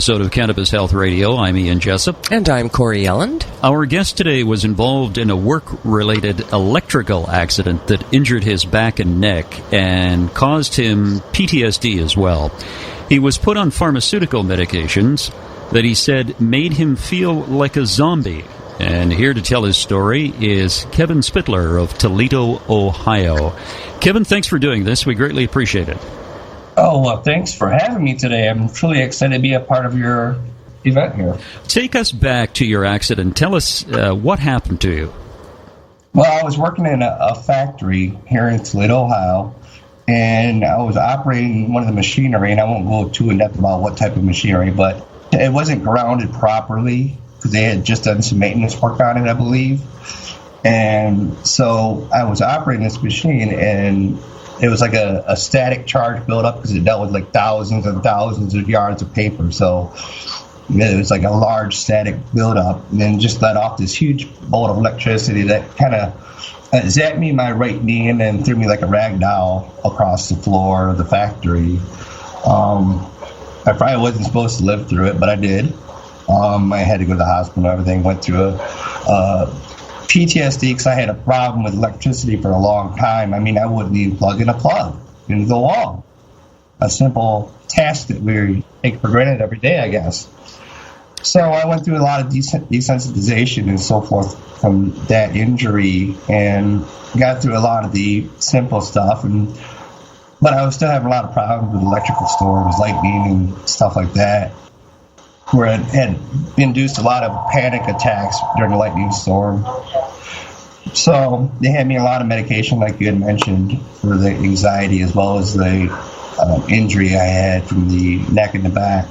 Episode of Cannabis Health Radio. I'm Ian Jessup. And I'm Corey Elland. Our guest today was involved in a work-related electrical accident that injured his back and neck and caused him PTSD as well. He was put on pharmaceutical medications that he said made him feel like a zombie. And here to tell his story is Kevin Spitler of Toledo, Ohio. Kevin, thanks for doing this. We greatly appreciate it. Oh, well, thanks for having me today. I'm truly excited to be a part of your event here. Take us back to your accident. Tell us what happened to you. Well, I was working in a factory here in Toledo, Ohio, and I was operating one of the machinery, and I won't go too in-depth about what type of machinery, but it wasn't grounded properly because they had just done some maintenance work on it, I believe. And so I was operating this machine, and it was like a static charge buildup because it dealt with like thousands and thousands of yards of paper. So it was like a large static buildup, and then just let off this huge bolt of electricity that kind of zapped me in my right knee and then threw me like a rag doll across the floor of the factory. I probably wasn't supposed to live through it, but I did. I had to go to the hospital and everything. Went through a PTSD because I had a problem with electricity for a long time. I mean, I wouldn't even plug in a plug into the wall. A simple task that we take for granted every day, I guess. So I went through a lot of desensitization and so forth from that injury and got through a lot of the simple stuff. But I was still having a lot of problems with electrical storms, lightning and stuff like that, where it had induced a lot of panic attacks during the lightning storm. So they had me a lot of medication, like you had mentioned, for the anxiety as well as the injury I had from the neck and the back.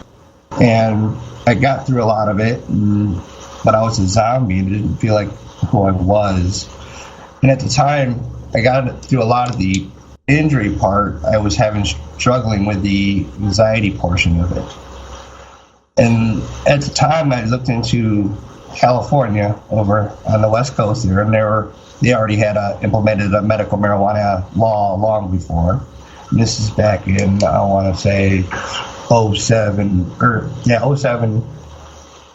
And I got through a lot of it, but I was a zombie and didn't feel like who I was. And at the time, I got through a lot of the injury part. I was struggling with the anxiety portion of it. And at the time, I looked into California over on the West Coast there, and they already had implemented a medical marijuana law long before. And this is back in, I want to say, 07.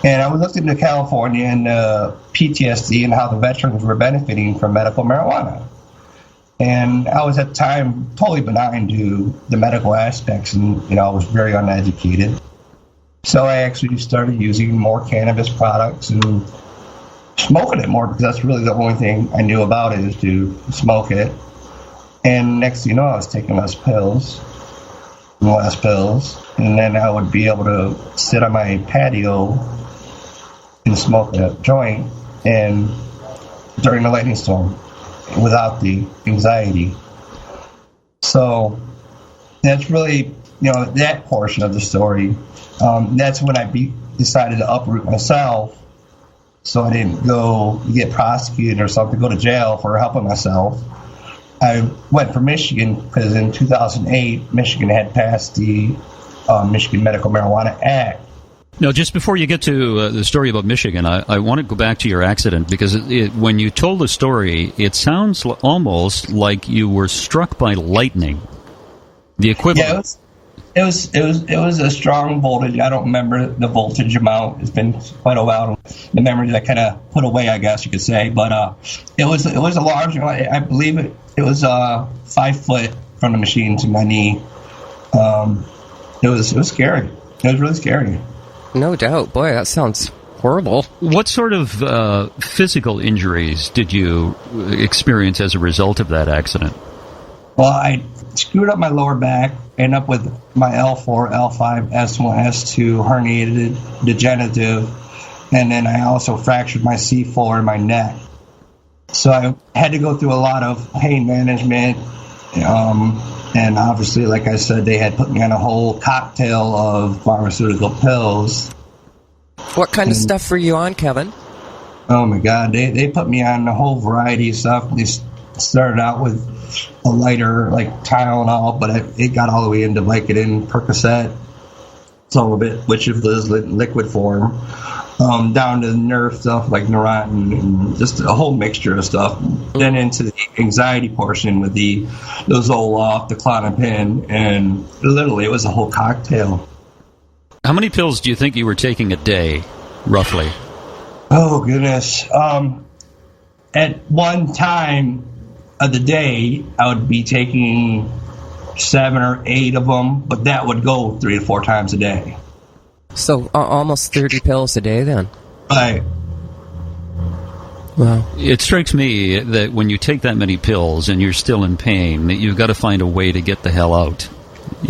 And I was looking into California and PTSD and how the veterans were benefiting from medical marijuana. And I was at the time totally benign to the medical aspects, and I was very uneducated. So I actually started using more cannabis products and smoking it more because that's really the only thing I knew about it is to smoke it. And next thing you know, I was taking less pills, and then I would be able to sit on my patio and smoke a joint and during the lightning storm without the anxiety. So that's really, that portion of the story. That's when I decided to uproot myself so I didn't go get prosecuted or something, go to jail for helping myself. I went for Michigan because in 2008, Michigan had passed the Michigan Medical Marijuana Act. Now, just before you get to the story about Michigan, I want to go back to your accident because when you told the story, it sounds almost like you were struck by lightning. The equivalent. Yeah, it was a strong voltage. I don't remember the voltage amount. It's been quite a while. The memory that kind of put away, I guess you could say. But it was a large. I believe it was 5 foot from the machine to my knee. It was scary. It was really scary. No doubt. Boy, that sounds horrible. What sort of physical injuries did you experience as a result of that accident? Well, I screwed up my lower back, ended up with my L4, L5, S1, S2, herniated, degenerative, and then I also fractured my C4 in my neck. So I had to go through a lot of pain management, and obviously, like I said, they had put me on a whole cocktail of pharmaceutical pills. What kind of stuff were you on, Kevin? Oh, my God. They put me on a whole variety of stuff. They started out with a lighter, like Tylenol, but it got all the way into Vicodin, Percocet, some of it, which was liquid form, down to nerve stuff like Neurontin, and just a whole mixture of stuff. Then into the anxiety portion with the Zoloft, the Klonopin, and literally it was a whole cocktail. How many pills do you think you were taking a day, roughly? Oh, goodness. At one time of the day, I would be taking 7 or 8 of them, but that would go 3 to 4 times a day. So almost 30 pills a day then? Right. Wow. It strikes me that when you take that many pills and you're still in pain, that you've got to find a way to get the hell out.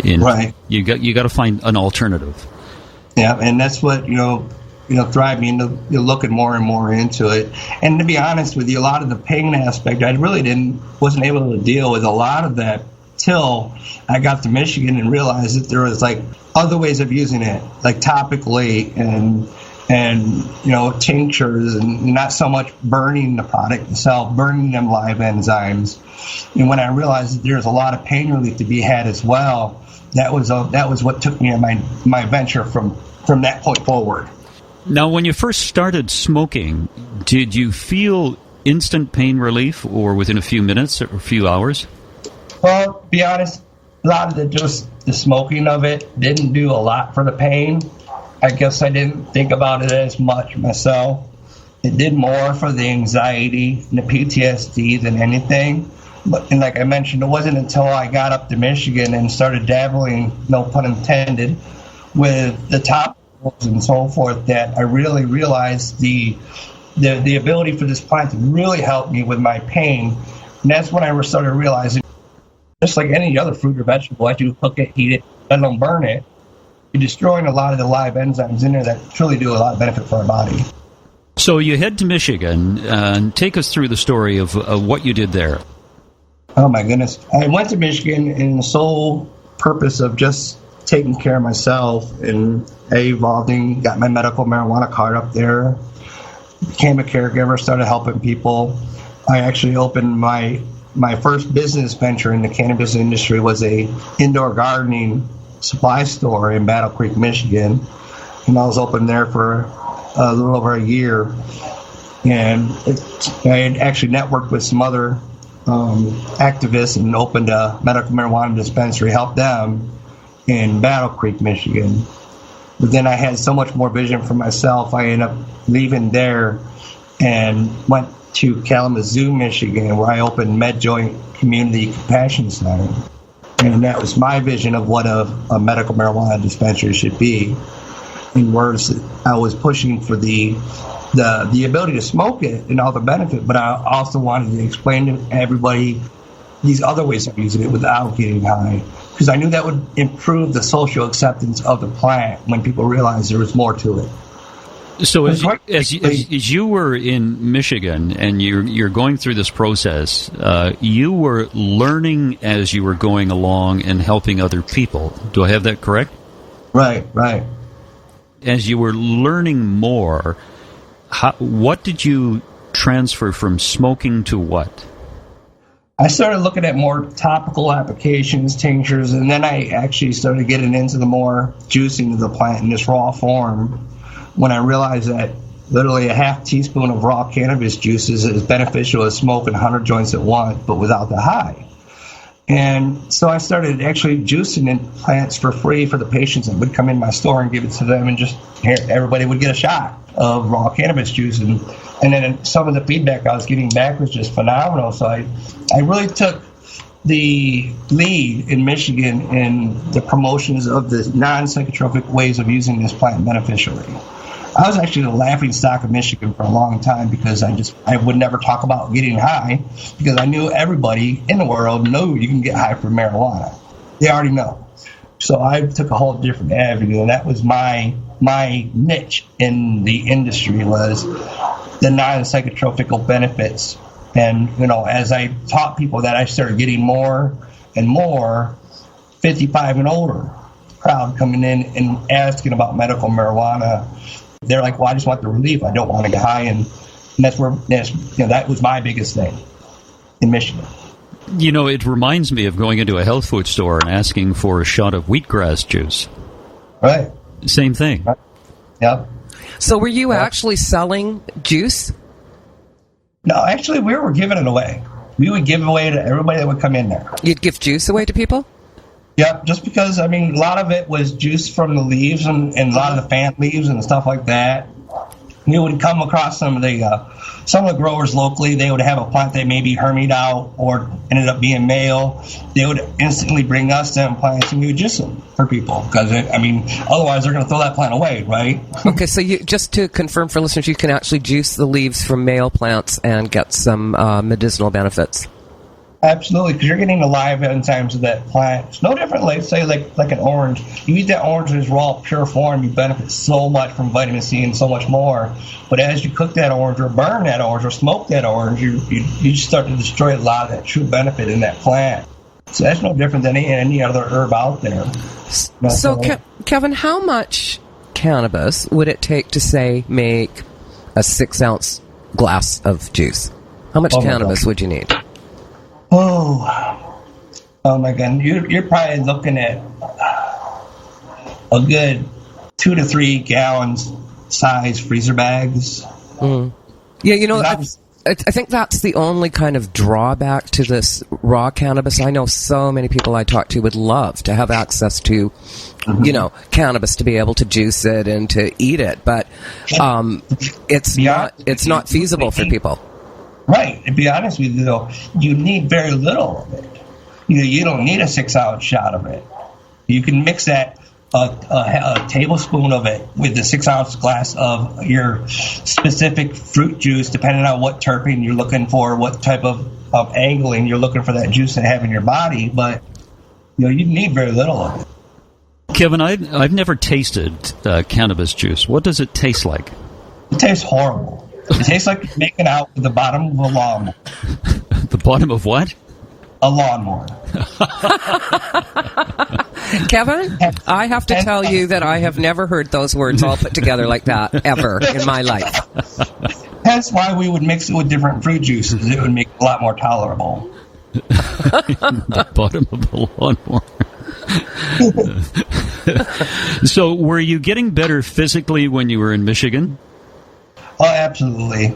Right. You got to find an alternative. Yeah, and that's what, drive me into looking more and more into it. And to be honest with you, a lot of the pain aspect, I really wasn't able to deal with a lot of that till I got to Michigan and realized that there was like other ways of using it, like topically and tinctures, and not so much burning the product itself, burning them live enzymes. And when I realized that there's a lot of pain relief to be had as well, that was what took me on my venture from that point forward. Now, when you first started smoking, did you feel instant pain relief, or within a few minutes or a few hours? Well, to be honest, a lot of the smoking of it didn't do a lot for the pain. I guess I didn't think about it as much myself. It did more for the anxiety and the PTSD than anything. And like I mentioned, it wasn't until I got up to Michigan and started dabbling, no pun intended, with the topicals and so forth that I really realized the ability for this plant to really help me with my pain. And that's when I started realizing, just like any other fruit or vegetable, as you cook it, heat it, let don't burn it, you're destroying a lot of the live enzymes in there that truly do a lot of benefit for our body. So you head to Michigan and take us through the story of what you did there. Oh, my goodness. I went to Michigan in the sole purpose of just taking care of myself, and I evolved and got my medical marijuana card up there, became a caregiver, started helping people. I actually opened my first business venture in the cannabis industry was a indoor gardening supply store in Battle Creek, Michigan. And I was open there for a little over a year. And I had actually networked with some other activists and opened a medical marijuana dispensary, helped them in Battle Creek, Michigan. But then I had so much more vision for myself, I ended up leaving there and went to Kalamazoo, Michigan, where I opened MedJoy Community Compassion Center. And that was my vision of what a medical marijuana dispensary should be. In words, I was pushing for the ability to smoke it and all the benefit, but I also wanted to explain to everybody these other ways of using it without getting high, because I knew that would improve the social acceptance of the plant when people realized there was more to it. So as you were in Michigan and you're going through this process, you were learning as you were going along and helping other people. Do I have that correct? Right. As you were learning more, what did you transfer from smoking to what? I started looking at more topical applications, tinctures, and then I actually started getting into the more juicing of the plant in this raw form, when I realized that literally a half teaspoon of raw cannabis juice is as beneficial as smoking 100 joints at once, but without the high. And so I started actually juicing in plants for free for the patients that would come in my store and give it to them, and just everybody would get a shot of raw cannabis juice. And then some of the feedback I was getting back was just phenomenal. So I really took the lead in Michigan in the promotions of the non-psychotropic ways of using this plant beneficially. I was actually the laughing stock of Michigan for a long time, because I would never talk about getting high, because I knew everybody in the world knew you can get high from marijuana. They already know. So I took a whole different avenue, and that was my niche in the industry, was the non-psychotropical benefits. And, as I taught people that, I started getting more and more 55 and older crowd coming in and asking about medical marijuana. They're like, well, I just want the relief. I don't want to get high. And that was my biggest thing in Michigan. It reminds me of going into a health food store and asking for a shot of wheatgrass juice. Right. Same thing. Right. Yep. So were you actually selling juice? No, actually, we were giving it away. We would give it away to everybody that would come in there. You'd give juice away to people? Yep, just because, I mean, a lot of it was juice from the leaves and a lot of the fan leaves and stuff like that. You would come across some of the growers locally. They would have a plant that maybe hermied out or ended up being male. They would instantly bring us them plants and we would juice them for people because, otherwise they're going to throw that plant away, right? Okay, so just to confirm for listeners, you can actually juice the leaves from male plants and get some medicinal benefits. Absolutely, because you're getting the live enzymes of that plant. It's no different, like an orange. You eat that orange in its raw, pure form, you benefit so much from vitamin C and so much more. But as you cook that orange or burn that orange or smoke that orange, you start to destroy a lot of that true benefit in that plant. So that's no different than any other herb out there. So, Kevin, how much cannabis would it take to, say, make a 6-ounce glass of juice? How much cannabis would you need? Oh my God! You're probably looking at a good 2 to 3 gallons size freezer bags. Mm. Yeah, I think that's the only kind of drawback to this raw cannabis. I know so many people I talk to would love to have access to, cannabis to be able to juice it and to eat it, but it's not feasible for people. Right. To be honest with you, though, you need very little of it. You don't need a 6-ounce shot of it. You can mix that a tablespoon of it with the 6-ounce glass of your specific fruit juice, depending on what terpene you're looking for, what type of angling you're looking for that juice to have in your body. But you need very little of it. Kevin, I've never tasted cannabis juice. What does it taste like? It tastes horrible. It tastes like you're making out with the bottom of a lawnmower. The bottom of what? A lawnmower. Kevin, I have to tell you that I have never heard those words all put together like that ever in my life. That's why we would mix it with different fruit juices. It would make it a lot more tolerable. The bottom of a lawnmower. So were you getting better physically when you were in Michigan? Oh, absolutely.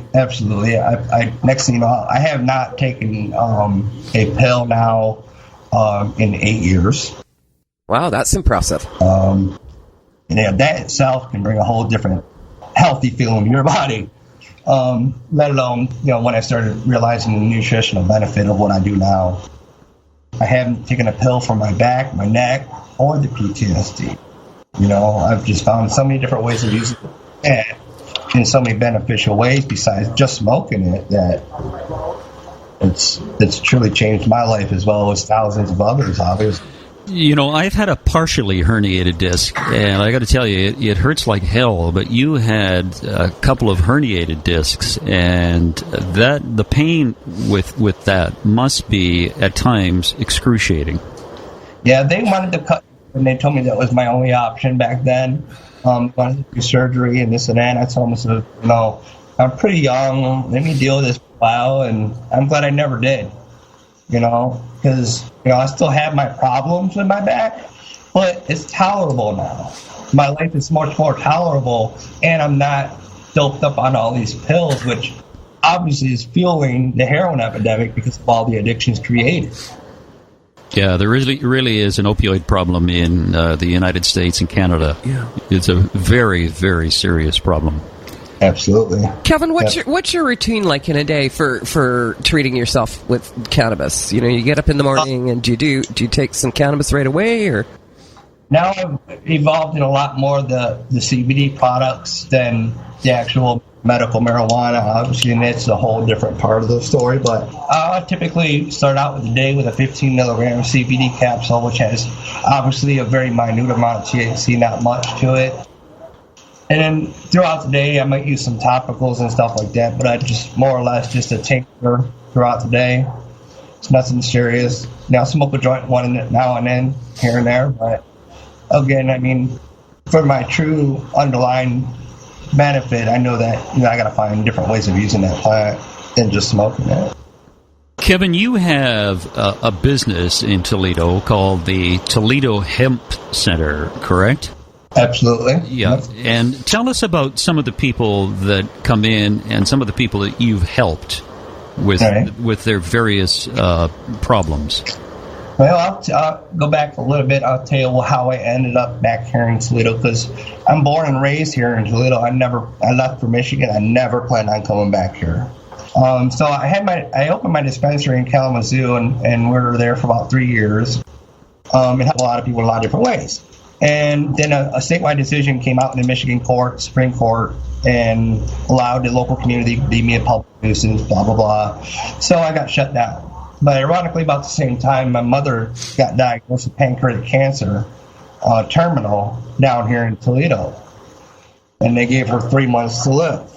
I next thing you know, I have not taken a pill now in 8 years. Wow, that's impressive. That itself can bring a whole different healthy feeling in your body. Let alone, when I started realizing the nutritional benefit of what I do now. I haven't taken a pill for my back, my neck, or the PTSD. I've just found so many different ways of using it. In so many beneficial ways besides just smoking it that it's truly changed my life as well as thousands of others, obviously. I've had a partially herniated disc, and I got to tell you, it hurts like hell, but you had a couple of herniated discs, and the pain with that must be, at times, excruciating. Yeah, they wanted to cut, and they told me that was my only option back then. Wanted to do surgery and this and that. I told them, I'm pretty young. Let me deal with this for a while, and I'm glad I never did. Because I still have my problems with my back, but it's tolerable now. My life is much more tolerable, and I'm not doped up on all these pills, which obviously is fueling the heroin epidemic because of all the addictions created. Yeah, there really is an opioid problem in the United States and Canada. Yeah. It's a very, very serious problem. Absolutely. Kevin, what's your routine like in a day for treating yourself with cannabis? You get up in the morning and do you take some cannabis right away, or? Now I've evolved in a lot more of the CBD products than the actual medical marijuana, obviously, and it's a whole different part of the story. But I typically start out with the day with a 15 milligram CBD capsule, which has obviously a very minute amount of THC, not much to it. And then throughout the day, I might use some topicals and stuff like that, but I just more or less just a tincture throughout the day. It's nothing serious. Now, smoke a joint one now and then, here and there, but again, for my true underlying benefit, I know that I got to find different ways of using that plant than just smoking it. Kevin, you have a business in Toledo called the Toledo Hemp Center, correct? Absolutely. Yeah. Yep. And tell us about some of the people that come in and some of the people that you've helped with their various problems. Well, I'll go back a little bit. I'll tell you how I ended up back here in Toledo, because I'm born and raised here in Toledo. I left for Michigan. I never planned on coming back here. So I opened my dispensary in Kalamazoo, and we were there for about 3 years. It helped a lot of people in a lot of different ways. And then a statewide decision came out in the Michigan court, Supreme Court, and allowed the local community to deem me a public nuisance, blah, blah, blah. So I got shut down. But ironically, about the same time, my mother got diagnosed with pancreatic cancer, terminal, down here in Toledo. And they gave her 3 months to live.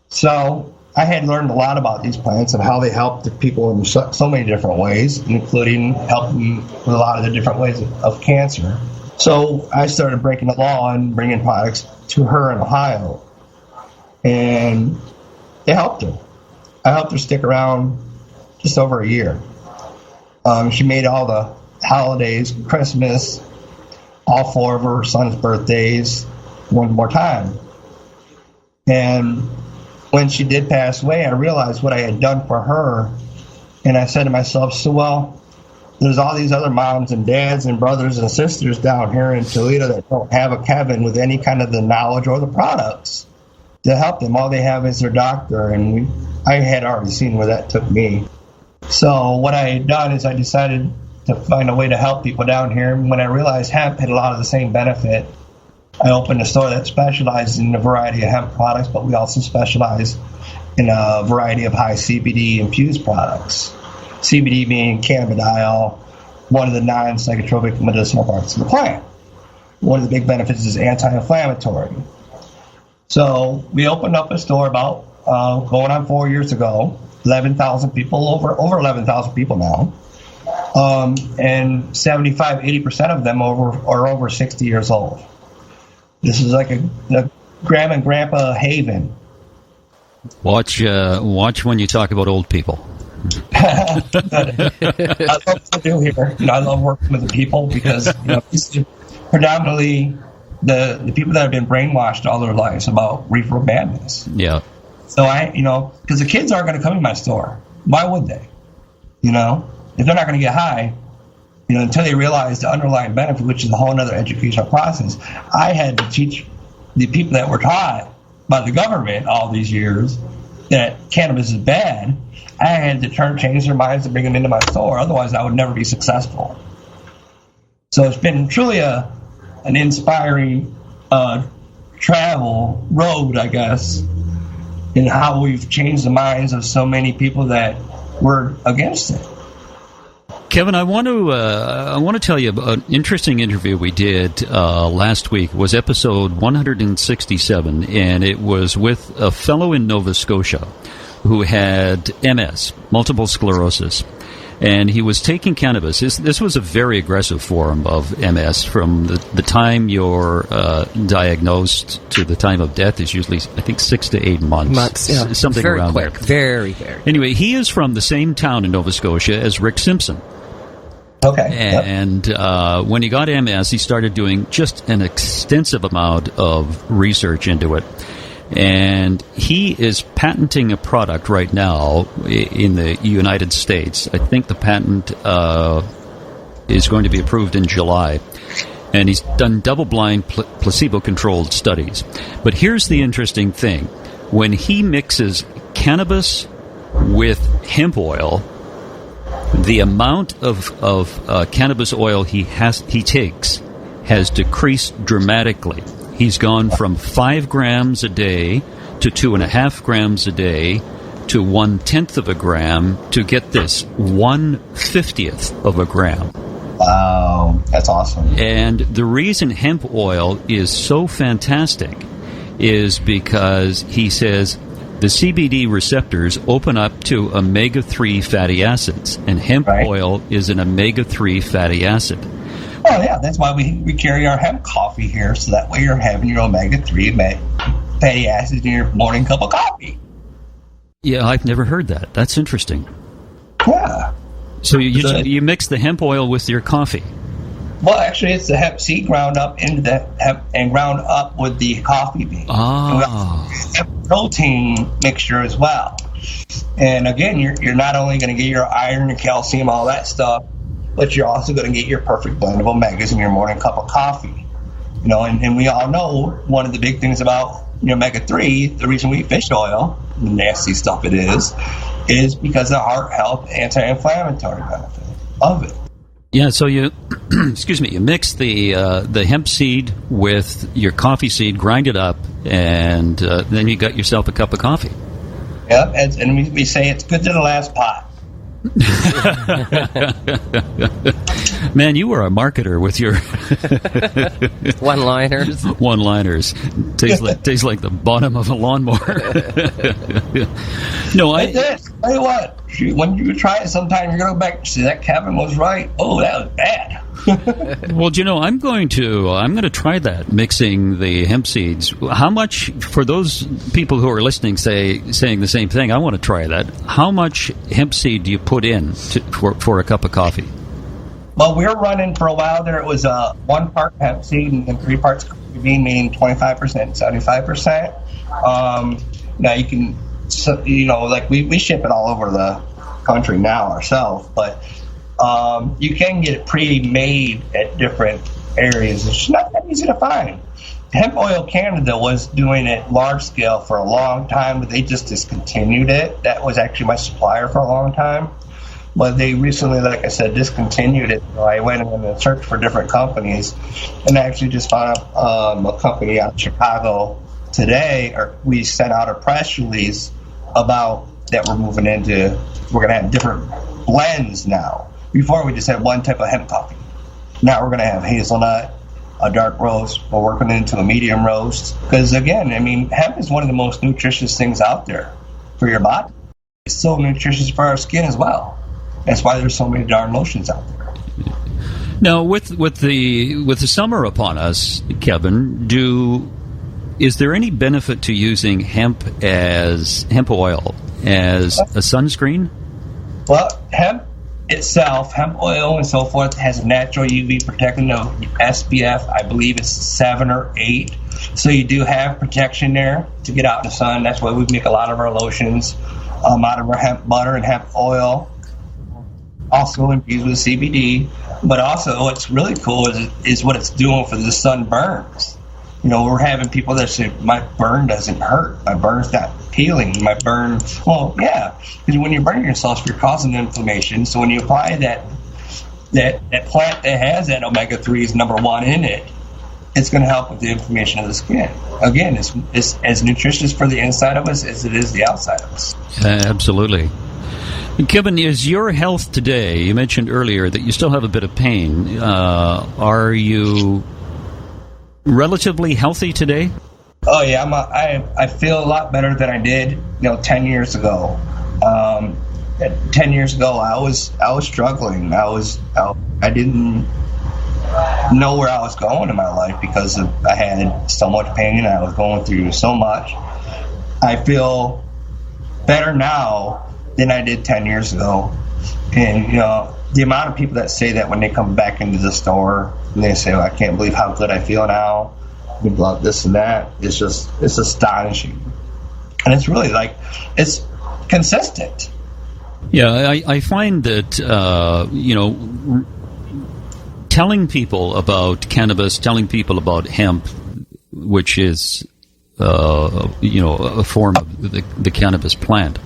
So I had learned a lot about these plants and how they help the people in so many different ways, including helping with a lot of the different ways of cancer. So I started breaking the law and bringing products to her in Ohio. And it helped her. I helped her stick around just over a year. She made all the holidays, Christmas, all 4 of her son's birthdays, one more time. And when she did pass away, I realized what I had done for her. And I said to myself, so, well, there's all these other moms and dads and brothers and sisters down here in Toledo that don't have a Kevin with any kind of the knowledge or the products to help them. All they have is their doctor. And I had already seen where that took me. So what I had done is I decided to find a way to help people down here. And when I realized hemp had a lot of the same benefit, I opened a store that specialized in a variety of hemp products, but we also specialize in a variety of high CBD infused products. CBD being cannabidiol, one of the non-psychotropic medicinal parts of the plant. One of the big benefits is anti-inflammatory. So we opened up a store about going on 4 years ago. 11,000 people, over 11,000 people now. And 75-80% of them are over 60 years old. This is like a grandma and grandpa haven. Watch when you talk about old people. I love what I do here. I love working with the people because predominantly the people that have been brainwashed all their lives about reefer madness. Yeah. So because the kids aren't going to come in my store. Why would they? If they're not going to get high, until they realize the underlying benefit, which is a whole other educational process. I had to teach the people that were taught by the government all these years that cannabis is bad. I had to change their minds and bring them into my store. Otherwise, I would never be successful. So it's been truly an inspiring travel road, I guess, in how we've changed the minds of so many people that were against it. Kevin, I want to tell you about an interesting interview we did last week. It was episode 167, and it was with a fellow in Nova Scotia who had MS, multiple sclerosis. And he was taking cannabis. This was a very aggressive form of MS. From the time you're diagnosed to the time of death is usually, I think, 6 to 8 months. Yeah. Something very around quick. there. Very. Anyway, he is from the same town in Nova Scotia as Rick Simpson. Okay. And when he got MS, he started doing just an extensive amount of research into it. And he is patenting a product right now in the United States. I think the patent is going to be approved in July. And he's done double-blind placebo-controlled studies. But here's the interesting thing. When he mixes cannabis with hemp oil, the amount of cannabis oil he takes has decreased dramatically. He's gone from 5 grams a day to 2.5 grams a day to 1/10 of a gram to, get this, 1/50th of a gram. Wow, that's awesome. And the reason hemp oil is so fantastic is because he says the CBD receptors open up to omega-3 fatty acids, and hemp oil is an omega-3 fatty acid. Oh, yeah, that's why we carry our hemp coffee here, so that way you're having your omega-3 fatty acids in your morning cup of coffee. Yeah, I've never heard that. That's interesting. Yeah. So you mix the hemp oil with your coffee? Well, actually, it's the hemp seed ground up into the hemp and ground up with the coffee bean. Ah. Hemp protein mixture as well. And again, you're not only going to get your iron, your calcium, all that stuff, but you're also going to get your perfect blend of omegas in your morning cup of coffee. And we all know one of the big things about omega-3, the reason we eat fish oil, the nasty stuff it is because of the heart health anti-inflammatory benefit of it. Yeah, so you, you mix the hemp seed with your coffee seed, grind it up, and then you got yourself a cup of coffee. Yep, and we say it's good to the last pot. Man, you were a marketer with your one-liners. One-liners. Tastes like the bottom of a lawnmower. No, I did. Tell you what, when you try it sometime, you're going to go back and say, that Kevin was right. Oh, that was bad. Well, I'm going to try that, mixing the hemp seeds. How much, for those people who are listening saying the same thing, I want to try that. How much hemp seed do you put in for a cup of coffee? Well, we were running for a while there. It was 1 part hemp seed and then 3 parts coffee bean, meaning 25%, 75%. Now you can, we ship it all over the country now ourselves, but you can get it pre-made at different areas. It's not that easy to find. Hemp Oil Canada was doing it large scale for a long time, but they just discontinued it. That was actually my supplier for a long time. But they recently, like I said, discontinued it. So I went in and searched for different companies and actually just found a company out of Chicago today. Or we sent out a press release about that we're moving into, we're going to have different blends now. Before we just had one type of hemp coffee. Now we're going to have hazelnut, a dark roast. We're working into a medium roast. Because again, hemp is one of the most nutritious things out there for your body. It's so nutritious for our skin as well. That's why there's so many darn lotions out there. Now, with the summer upon us, Kevin, is there any benefit to using hemp oil as a sunscreen? Well, hemp itself, hemp oil and so forth, has a natural UV protectant of SPF. I believe it's 7 or 8. So you do have protection there to get out in the sun. That's why we make a lot of our lotions out of our hemp butter and hemp oil. Also infused with CBD. But also what's really cool is what it's doing for the sunburns. We're having people that say, my burn doesn't hurt. My burn's not peeling. My burn, well, yeah. Because when you're burning yourself, you're causing inflammation. So when you apply that plant that has that omega-3 is number 1 in it, it's going to help with the inflammation of the skin. Again, it's as nutritious for the inside of us as it is the outside of us. Absolutely. Kevin, is your health today, you mentioned earlier that you still have a bit of pain. Are you relatively healthy today? Oh yeah, I feel a lot better than I did 10 years ago. 10 years ago I was struggling. I didn't know where I was going in my life because I had so much pain and I was going through so much. I feel better now than I did 10 years ago. And the amount of people that say that when they come back into the store and they say, I can't believe how good I feel now, love this and that, it's astonishing. And it's really it's consistent. Yeah, I find that telling people about cannabis, telling people about hemp, which is a form of the cannabis plant,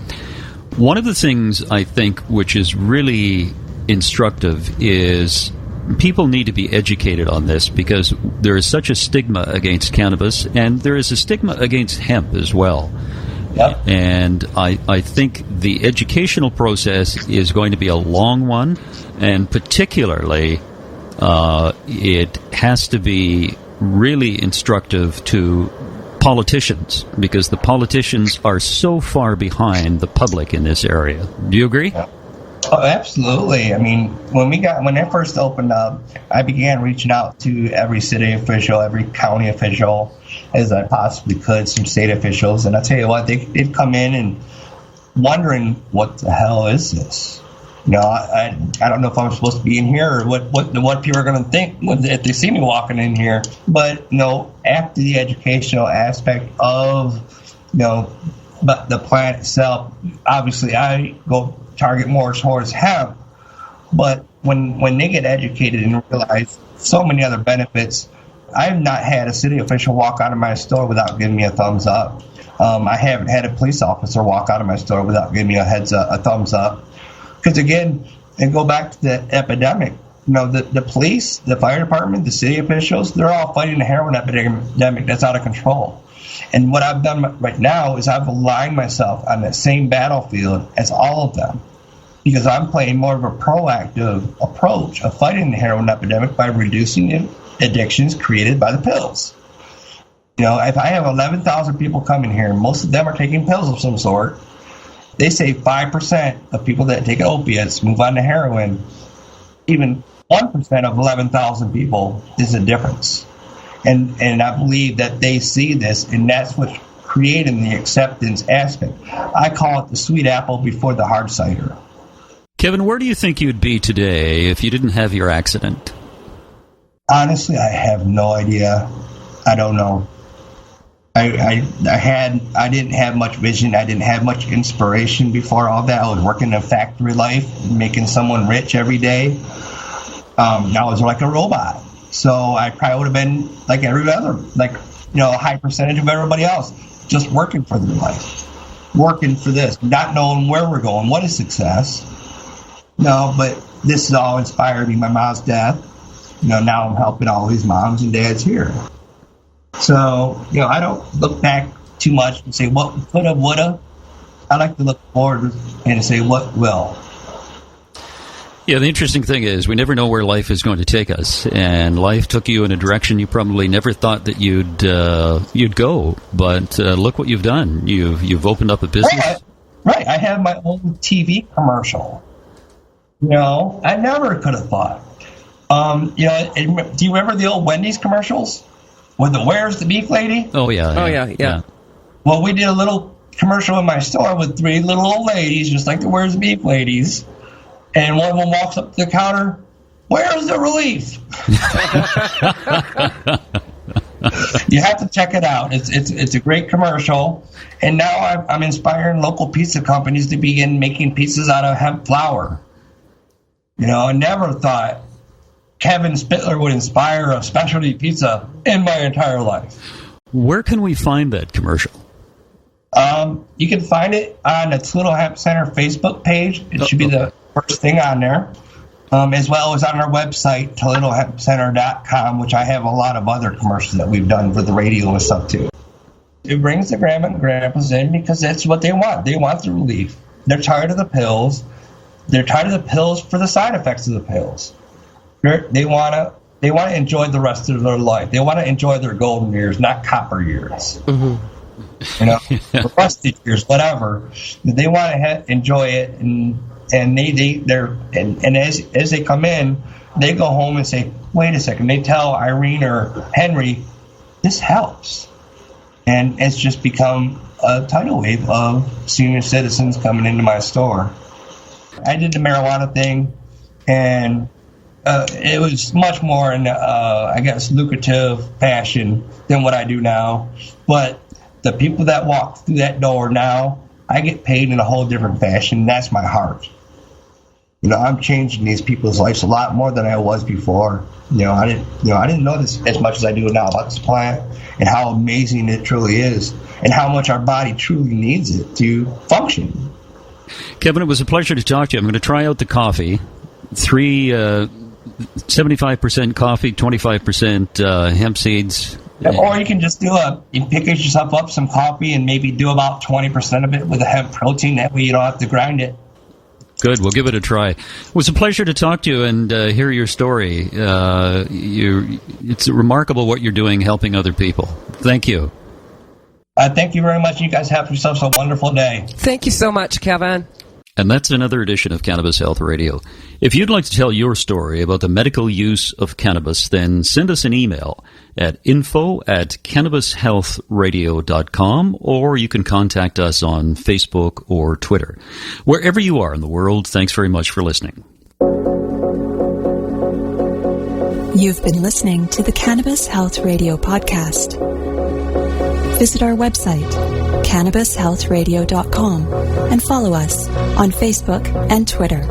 one of the things I think which is really instructive is people need to be educated on this because there is such a stigma against cannabis and there is a stigma against hemp as well. Yep. And I think the educational process is going to be a long one, and particularly it has to be really instructive to politicians because the politicians are so far behind the public in this area. Do you agree? Yeah. Oh, absolutely. When I first opened up, I began reaching out to every city official, every county official, as I possibly could, some state officials. And I tell you what, they'd come in and wondering, what the hell is this? I don't know if I'm supposed to be in here or what people are going to think if they see me walking in here. But, after the educational aspect of, but the plant itself, obviously I go target more towards hemp, but when they get educated and realize so many other benefits, I have not had a city official walk out of my store without giving me a thumbs up. I haven't had a police officer walk out of my store without giving me a thumbs up. Because again, and go back to the epidemic, the police, the fire department, the city officials, they're all fighting the heroin epidemic that's out of control. And what I've done right now is I've aligned myself on the same battlefield as all of them, because I'm playing more of a proactive approach of fighting the heroin epidemic by reducing addictions created by the pills. If I have 11,000 people coming here, most of them are taking pills of some sort. They say 5% of people that take opiates move on to heroin. Even 1% of 11,000 people is a difference. And I believe that they see this, and that's what's creating the acceptance aspect. I call it the sweet apple before the hard cider. Kevin, where do you think you'd be today if you didn't have your accident? Honestly, I have no idea. I don't know. I didn't have much vision. I didn't have much inspiration before all that. I was working a factory life, making someone rich every day. I was like a robot. So I probably would have been like every other, a high percentage of everybody else, just working for their life, working for this, not knowing where we're going, what is success. But this has all inspired me. My mom's death. Now I'm helping all these moms and dads here. So, I don't look back too much and say what coulda, woulda. I like to look forward and say what will. Yeah, the interesting thing is we never know where life is going to take us, and life took you in a direction you probably never thought that you'd go. But look what you've done. You've opened up a business. Right. I have my own TV commercial. I never could have thought. Do you remember the old Wendy's commercials with the "Where's the Beef Lady"? Oh yeah. Well, we did a little commercial in my store with 3 little old ladies, just like the "Where's the Beef Ladies," and one of them walks up to the counter. "Where's the relief?" You have to check it out. It's a great commercial, and now I'm inspiring local pizza companies to begin making pizzas out of hemp flour. I never thought Kevin Spitler would inspire a specialty pizza in my entire life. Where can we find that commercial? You can find it on the Toledo Hemp Center Facebook page. It should be the first thing on there, as well as on our website, ToledoHempCenter.com, which I have a lot of other commercials that we've done for the radio and stuff too. It brings the grandma and grandpas in because that's what they want. They want the relief. They're tired of the pills. They're tired of the pills for the side effects of the pills. They want to enjoy the rest of their life. They want to enjoy their golden years, not copper years. Mm-hmm. Rusty years, whatever. They want to enjoy it, and as they come in, they go home and say, "Wait a second." They tell Irene or Henry, "This helps," and it's just become a tidal wave of senior citizens coming into my store. I did the marijuana thing, and it was much more in, lucrative fashion than what I do now. But the people that walk through that door now, I get paid in a whole different fashion. That's my heart. I'm changing these people's lives a lot more than I was before. I didn't know this as much as I do now about this plant and how amazing it truly is, and how much our body truly needs it to function. Kevin, it was a pleasure to talk to you. I'm going to try out the coffee. 75% coffee, 25% hemp seeds. Or you can just you pick yourself up some coffee and maybe do about 20% of it with a hemp protein. That way you don't have to grind it. Good. We'll give it a try. It was a pleasure to talk to you and hear your story. It's remarkable what you're doing helping other people. Thank you. Thank you very much. You guys have yourselves a wonderful day. Thank you so much, Kevin. And that's another edition of Cannabis Health Radio. If you'd like to tell your story about the medical use of cannabis, then send us an email at info@cannabishealthradio.com, or you can contact us on Facebook or Twitter. Wherever you are in the world, thanks very much for listening. You've been listening to the Cannabis Health Radio podcast. Visit our website, cannabishealthradio.com, and follow us on Facebook and Twitter.